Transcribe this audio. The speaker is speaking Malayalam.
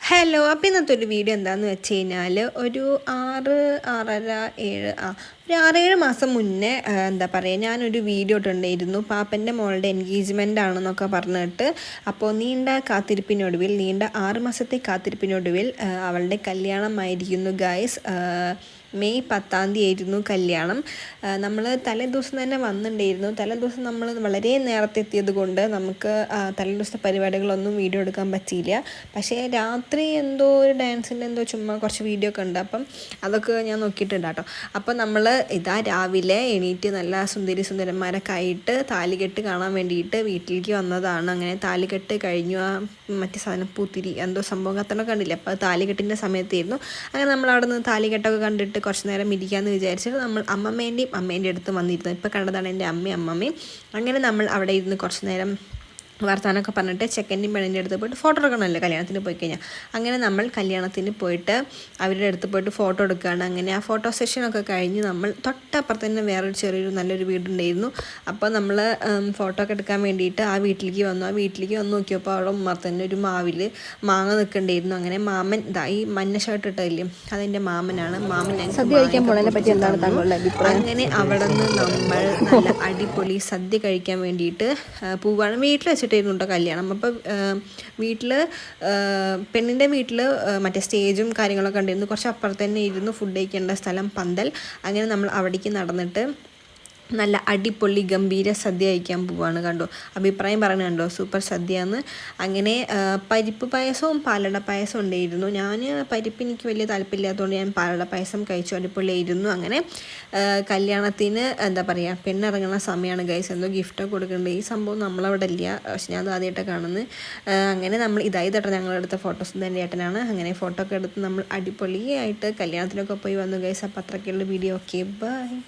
ഹലോ, അപ്പോൾ ഇന്നത്തെ ഒരു വീഡിയോ എന്താണെന്ന് വെച്ച് കഴിഞ്ഞാൽ ഒരു 6-6.5 മാസം മുന്നേ എന്താ പറയുക, ഞാനൊരു വീഡിയോ ഇട്ടുണ്ടായിരുന്നു. പാപ്പൻ്റെ മോളുടെ എൻഗേജ്മെൻ്റ് ആണെന്നൊക്കെ പറഞ്ഞിട്ട്. അപ്പോൾ നീണ്ട 6 മാസത്തെ കാത്തിരിപ്പിനൊടുവിൽ അവളുടെ കല്യാണമായിരിക്കുന്നു ഗൈസ്. മെയ് 10 ആയിരുന്നു കല്യാണം. നമ്മൾ തലേദിവസം തന്നെ വന്നിട്ടുണ്ടായിരുന്നു. തലേദിവസം നമ്മൾ വളരെ നേരത്തെ എത്തിയത് കൊണ്ട് നമുക്ക് തലേദിവസത്തെ പരിപാടികളൊന്നും വീഡിയോ എടുക്കാൻ പറ്റിയില്ല. പക്ഷേ രാത്രി എന്തോ ഒരു ഡാൻസിൻ്റെ എന്തോ ചുമ്മാ കുറച്ച് വീഡിയോ ഒക്കെ ഉണ്ട്. അപ്പം അതൊക്കെ ഞാൻ നോക്കിയിട്ടുണ്ട് കേട്ടോ. അപ്പം നമ്മൾ രാവിലെ എണീറ്റ് നല്ല സുന്ദരന്മാരൊക്കെ ആയിട്ട് താലികെട്ട് കാണാൻ വേണ്ടിയിട്ട് വീട്ടിലേക്ക് വന്നതാണ്. അങ്ങനെ താലികെട്ട് കഴിഞ്ഞു. മറ്റേ സാധനം പൂത്തിരി എന്തോ സംഭവം കത്തണൊക്കെ കണ്ടില്ല. അപ്പോൾ താലികെട്ടിൻ്റെ സമയത്തായിരുന്നു. അങ്ങനെ നമ്മൾ അവിടെ നിന്ന് താലികെട്ടൊക്കെ കണ്ടിട്ട് കുറച്ച് നേരം ഇരിക്കാമെന്ന് വിചാരിച്ചിട്ട് നമ്മൾ അമ്മേൻ്റെ അടുത്ത് വന്നിരുന്നു. ഇപ്പോൾ കണ്ടതാണ് എൻ്റെ അമ്മയും. അങ്ങനെ നമ്മൾ അവിടെ ഇരുന്ന് കുറച്ച് നേരം വർത്താനമൊക്കെ പറഞ്ഞിട്ട് ചെക്കൻ്റെയും പെണ്ണിൻ്റെ അടുത്ത് പോയിട്ട് ഫോട്ടോ എടുക്കണമല്ലോ കല്യാണത്തിന് പോയി കഴിഞ്ഞാൽ. അങ്ങനെ നമ്മൾ കല്യാണത്തിന് പോയിട്ട് അവരുടെ അടുത്ത് പോയിട്ട് ഫോട്ടോ എടുക്കുകയാണ്. അങ്ങനെ ആ ഫോട്ടോ സെഷനൊക്കെ കഴിഞ്ഞ് നമ്മൾ തൊട്ടപ്പുറത്ത് തന്നെ വേറൊരു ചെറിയൊരു നല്ലൊരു വീടുണ്ടായിരുന്നു. അപ്പോൾ നമ്മൾ ഫോട്ടോ ഒക്കെ എടുക്കാൻ വേണ്ടിയിട്ട് ആ വീട്ടിലേക്ക് വന്നു നോക്കിയപ്പോൾ അവിടെ ഉമ്മർത്ത് തന്നെ ഒരു മാവിൽ മാങ്ങ നിൽക്കണ്ടായിരുന്നു. അങ്ങനെ മാമൻ ഈ മഞ്ഞ ഷർട്ട് ഇട്ടില്ലേ, അതെൻ്റെ മാമനാണ്. സദ്യ കഴിക്കാൻ പോണതിനെ പറ്റി എന്താണ് താങ്കളുടെ അഭിപ്രായം? അങ്ങനെ അവിടെ നിന്ന് നമ്മൾ നല്ല അടിപൊളി സദ്യ കഴിക്കാൻ വേണ്ടിയിട്ട് പോവുകയാണ്. വീട്ടിൽ വെച്ചിട്ടായിരുന്നു കേട്ടോ കല്യാണം. അപ്പോൾ പെണ്ണിൻ്റെ വീട്ടിൽ മറ്റേ സ്റ്റേജും കാര്യങ്ങളൊക്കെ ഉണ്ടായിരുന്നു. കുറച്ച് അപ്പുറത്ത് തന്നെ ഇരുന്ന് ഫുഡ് കഴിക്കേണ്ട സ്ഥലം പന്തൽ. അങ്ങനെ നമ്മൾ അവിടേക്ക് നടന്നിട്ട് നല്ല അടിപൊളി ഗംഭീര സദ്യ കഴിക്കാൻ പോവാണ്. കണ്ടോ, അഭിപ്രായം പറയുന്നത് കണ്ടോ, സൂപ്പർ സദ്യ എന്ന്. അങ്ങനെ പരിപ്പ് പായസവും പാലട പായസവും ഉണ്ടായിരുന്നു. ഞാൻ പരിപ്പ് എനിക്ക് വലിയ താല്പര്യമില്ലാത്തതുകൊണ്ട് ഞാൻ പാലട പായസം കഴിച്ചു. അടിപൊളിയായിരുന്നു. അങ്ങനെ കല്യാണത്തിന് എന്താ പറയുക, പെണ്ണിറങ്ങുന്ന സമയമാണ് ഗൈസ്. എന്തോ ഗിഫ്റ്റൊക്കെ കൊടുക്കുന്നുണ്ട്. ഈ സംഭവം നമ്മളവിടെ ഇല്ല, പക്ഷെ ഞാൻ ആദ്യമായിട്ടാണ് കാണുന്നത്. അങ്ങനെ നമ്മൾ ഇതായിട്ടോ ഞങ്ങളെടുത്ത ഫോട്ടോസ് തന്നെ ഏട്ടനാണ്. അങ്ങനെ ഫോട്ടോ ഒക്കെ എടുത്ത് നമ്മൾ അടിപൊളിയായിട്ട് കല്യാണത്തിനൊക്കെ പോയി വന്നു ഗൈസ്. അപ്പോൾ അത്രയ്ക്കുള്ള വീഡിയോ. Okay, by.